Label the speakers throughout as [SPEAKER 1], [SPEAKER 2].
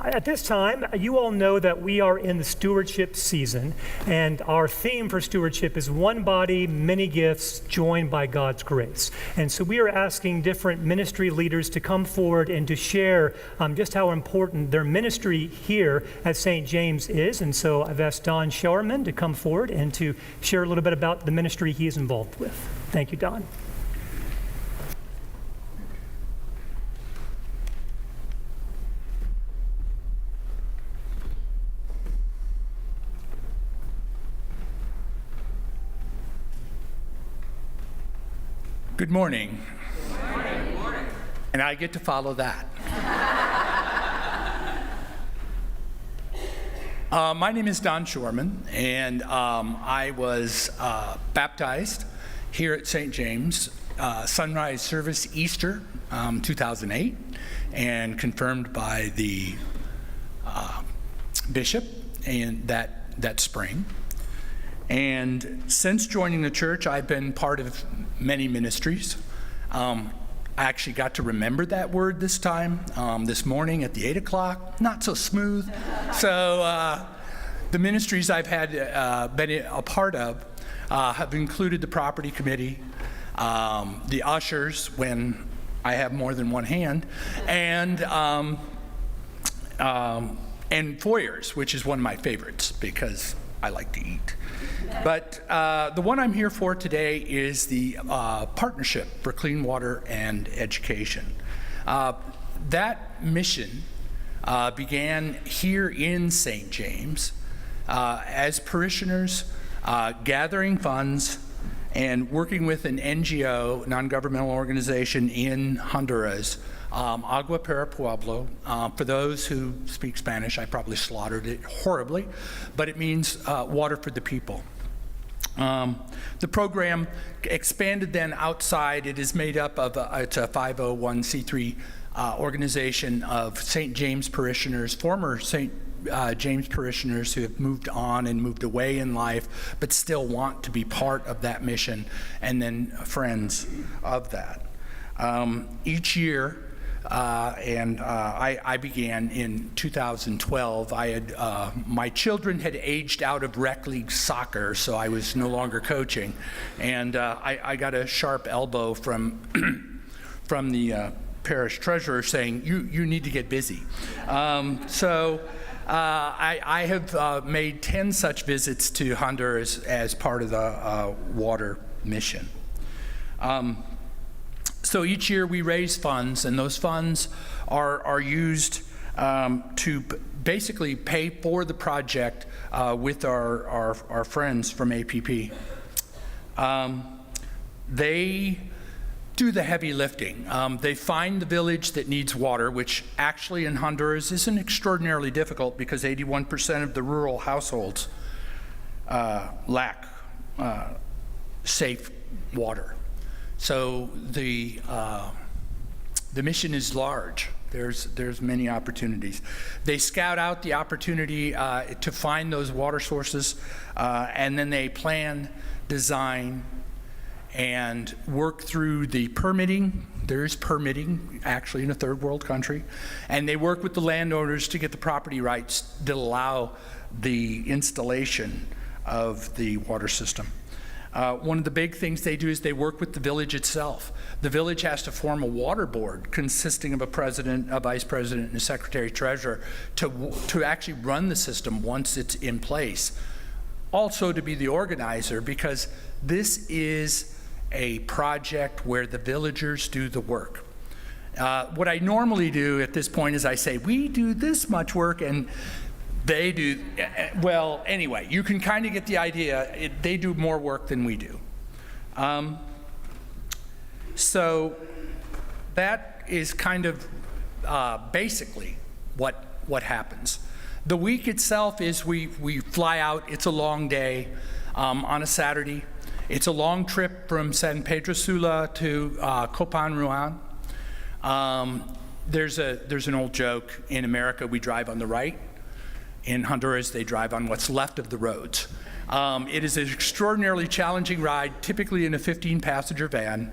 [SPEAKER 1] At this time, you all know that we are in the stewardship season, and our theme for stewardship is one body, many gifts, joined by God's grace. And so we are asking different ministry leaders to come forward and to share just how important their ministry here at St. James is. And so I've asked Don Scheuerman to come forward and to share a little bit about the ministry he is involved with. Thank you, Don.
[SPEAKER 2] Good morning. Good morning. And I get to follow that. My name is Don Scheuerman, and I was baptized here at St. James, sunrise service Easter 2008, and confirmed by the bishop and that spring. And since joining the church, I've been part of many ministries. I actually got to remember that word this time, this morning at the 8 o'clock. Not so smooth. So the ministries I've had been a part of have included the property committee, the ushers when I have more than one hand, and foyers, which is one of my favorites because I like to eat. But the one I'm here for today is the Partnership for Clean Water and Education. That mission began here in St. James as parishioners gathering funds and working with an NGO, non-governmental organization in Honduras, Agua para Pueblo. For those who speak Spanish, I probably slaughtered it horribly, but it means water for the people. The program expanded then outside. It is made up of it's a 501c3 organization of St. James parishioners, former St. James parishioners who have moved on and moved away in life, but still want to be part of that mission, and then friends of that. Each year, I began in 2012. I had my children had aged out of rec league soccer, so I was no longer coaching, and I got a sharp elbow from from the parish treasurer saying, "You need to get busy." So I have made 10 such visits to Honduras as part of the water mission. So each year we raise funds, and those funds are used to basically pay for the project with our friends from APP. They do the heavy lifting. They find the village that needs water, which actually in Honduras isn't extraordinarily difficult because 81% of the rural households lack safe water. So the mission is large. There's many opportunities. They scout out the opportunity to find those water sources, and then they plan, design, and work through the permitting. There is permitting, actually, in a third world country. And they work with the landowners to get the property rights that allow the installation of the water system. One of the big things they do is they work with the village itself. The village has to form a water board consisting of a president, a vice president, and a secretary treasurer to actually run the system once it's in place. Also to be the organizer, because this is a project where the villagers do the work. What I normally do at this point is I say, we do this much work, and they do, well, anyway, you can kind of get the idea. They do more work than we do. So that is kind of basically what happens. The week itself is we fly out. It's a long day on a Saturday. It's a long trip from San Pedro Sula to Hondruan. There's an old joke. In America, we drive on the right. In Honduras, they drive on what's left of the roads. It is an extraordinarily challenging ride, typically in a 15-passenger van,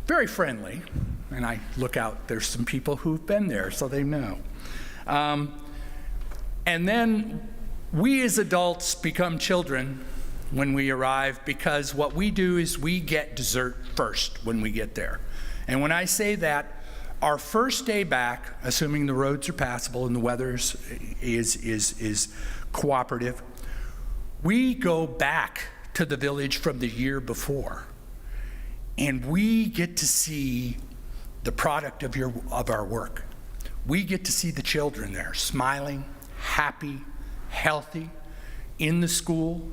[SPEAKER 2] very friendly. And I look out, there's some people who've been there, so they know. And then we as adults become children when we arrive, because what we do is we get dessert first when we get there. And when I say that, our first day back, assuming the roads are passable and the weather is cooperative, we go back to the village from the year before, and we get to see the product of our work. We get to see the children there, smiling, happy, healthy, in the school.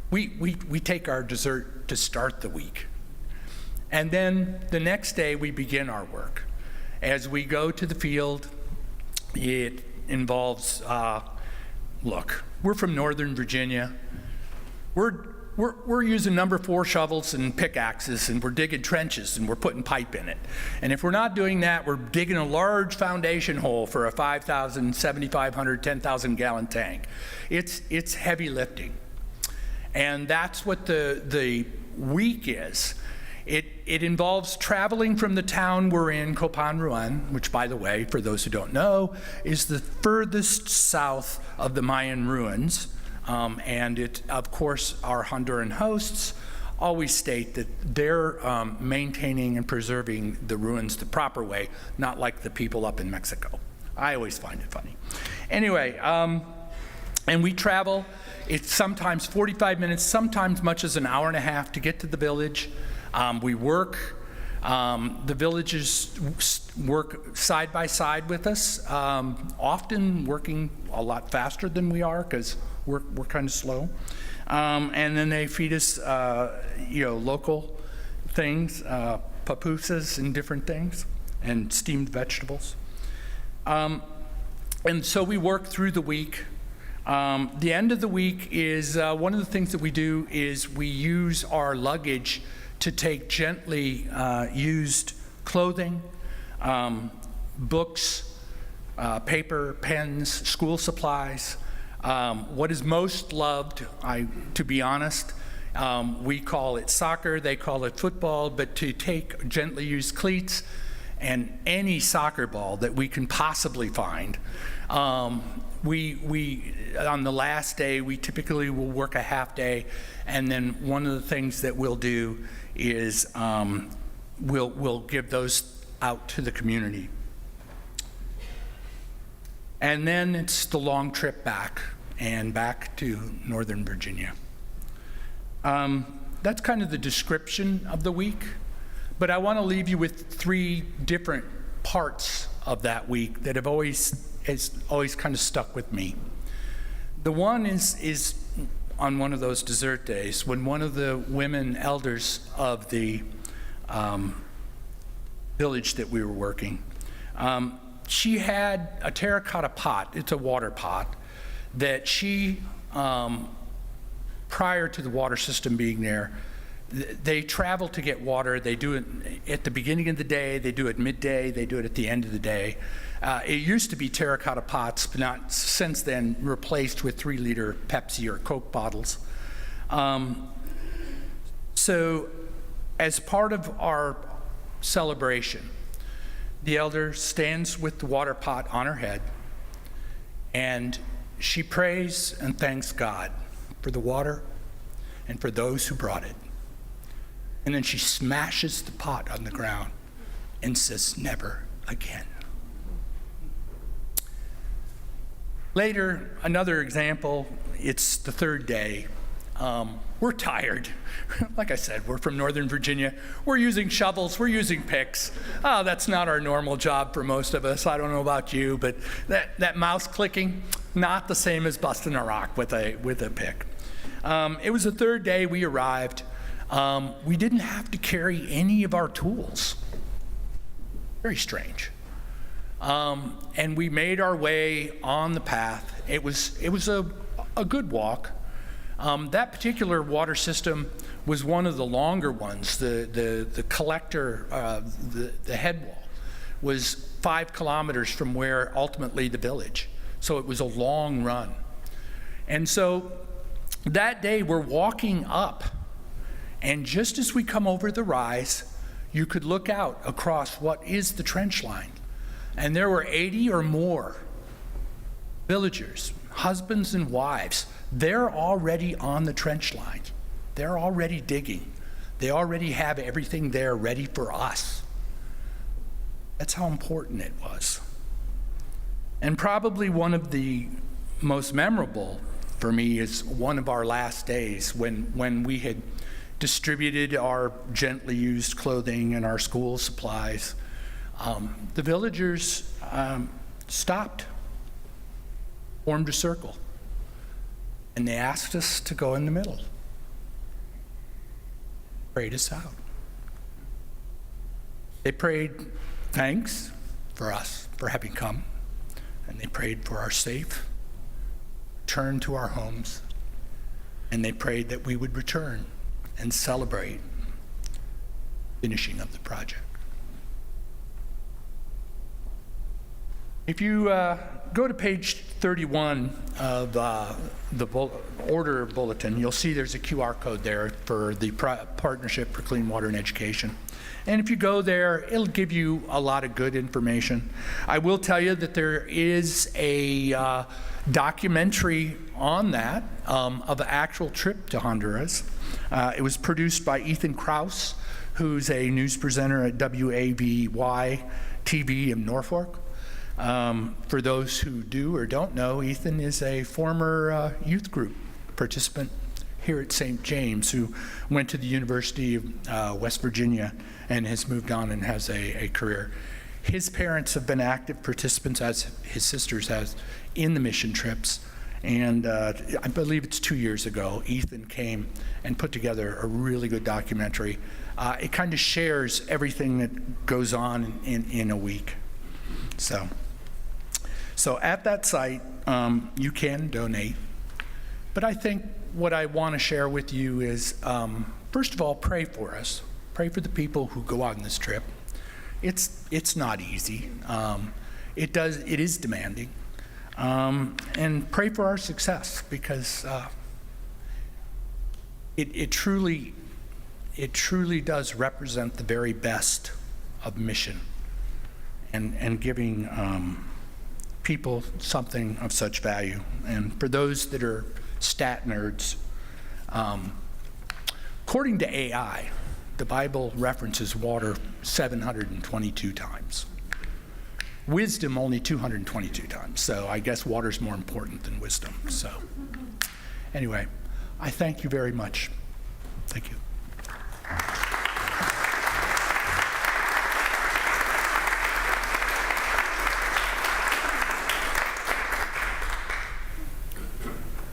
[SPEAKER 2] We take our dessert to start the week. And then the next day we begin our work. As we go to the field, it involves, look, we're from Northern Virginia. We're using number 4 shovels and pickaxes, and we're digging trenches, and we're putting pipe in it. And if we're not doing that, we're digging a large foundation hole for a 5,000, 7,500, 10,000 gallon tank. It's heavy lifting. And that's what the week is. It involves traveling from the town we're in, Hondruan, which, by the way, for those who don't know, is the furthest south of the Mayan ruins. And it, of course, our Honduran hosts always state that they're maintaining and preserving the ruins the proper way, not like the people up in Mexico. I always find it funny. Anyway, and we travel. It's sometimes 45 minutes, sometimes much as an hour and a half to get to the village. We work. The villagers work side by side with us, often working a lot faster than we are because we're kind of slow. And then they feed us, local things, pupusas and different things, and steamed vegetables. And so we work through the week. The end of the week is one of the things that we do is we use our luggage to take gently used clothing, books, paper, pens, school supplies. What is most loved, to be honest, we call it soccer, they call it football, but to take gently used cleats and any soccer ball that we can possibly find. We on the last day, we typically will work a half day, and then one of the things that we'll do is we'll give those out to the community. And then it's the long trip back to Northern Virginia. That's kind of the description of the week, but I want to leave you with 3 different parts of that week that have always kind of stuck with me. The one is on one of those dessert days when one of the women elders of the village that we were working, she had a terracotta pot. It's a water pot that she, prior to the water system being there, they travel to get water. They do it at the beginning of the day, they do it midday, they do it at the end of the day. It used to be terracotta pots, but not since then replaced with 3-liter Pepsi or Coke bottles. So as part of our celebration, the elder stands with the water pot on her head, and she prays and thanks God for the water and for those who brought it. And then she smashes the pot on the ground and says, "Never again." Later, another example, it's the 3rd day. We're tired. Like I said, we're from Northern Virginia. We're using shovels, we're using picks. Oh, that's not our normal job for most of us. I don't know about you, but that mouse clicking, not the same as busting a rock with a pick. It was the 3rd day we arrived. We didn't have to carry any of our tools. Very strange. And we made our way on the path. It was a good walk. That particular water system was one of the longer ones. The collector, the head wall, was 5 kilometers from where ultimately the village. So it was a long run. And so that day we're walking up, and just as we come over the rise, you could look out across what is the trench line. And there were 80 or more villagers, husbands and wives, they're already on the trench line. They're already digging. They already have everything there ready for us. That's how important it was. And probably one of the most memorable for me is one of our last days when we had distributed our gently used clothing and our school supplies. The villagers stopped, formed a circle, and they asked us to go in the middle. Prayed us out. They prayed thanks for us for having come, and they prayed for our safe return to our homes, and they prayed that we would return and celebrate finishing of the project. If you go to page 31 of the order bulletin, you'll see there's a QR code there for the Partnership for Clean Water and Education. And if you go there, it'll give you a lot of good information. I will tell you that there is a documentary on that of the actual trip to Honduras. It was produced by Ethan Krause, who's a news presenter at WAVY TV in Norfolk. For those who do or don't know, Ethan is a former youth group participant here at St. James who went to the University of West Virginia and has moved on and has a career. His parents have been active participants, as his sisters has, in the mission trips. And I believe it's 2 years ago, Ethan came and put together a really good documentary. It kind of shares everything that goes on in a week. So at that site, you can donate. But I think what I want to share with you is, first of all, pray for us. Pray for the people who go on this trip. It's not easy. It is demanding. And pray for our success, because it truly does represent the very best of mission and giving people something of such value. And for those that are stat nerds, according to AI, the Bible references water 722 times. Wisdom only 222 times. So I guess water's more important than wisdom. So anyway, I thank you very much. Thank you.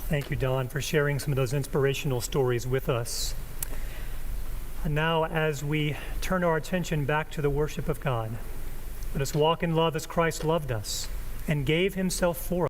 [SPEAKER 1] Thank you, Don, for sharing some of those inspirational stories with us. And now, as we turn our attention back to the worship of God, let us walk in love as Christ loved us and gave himself for us.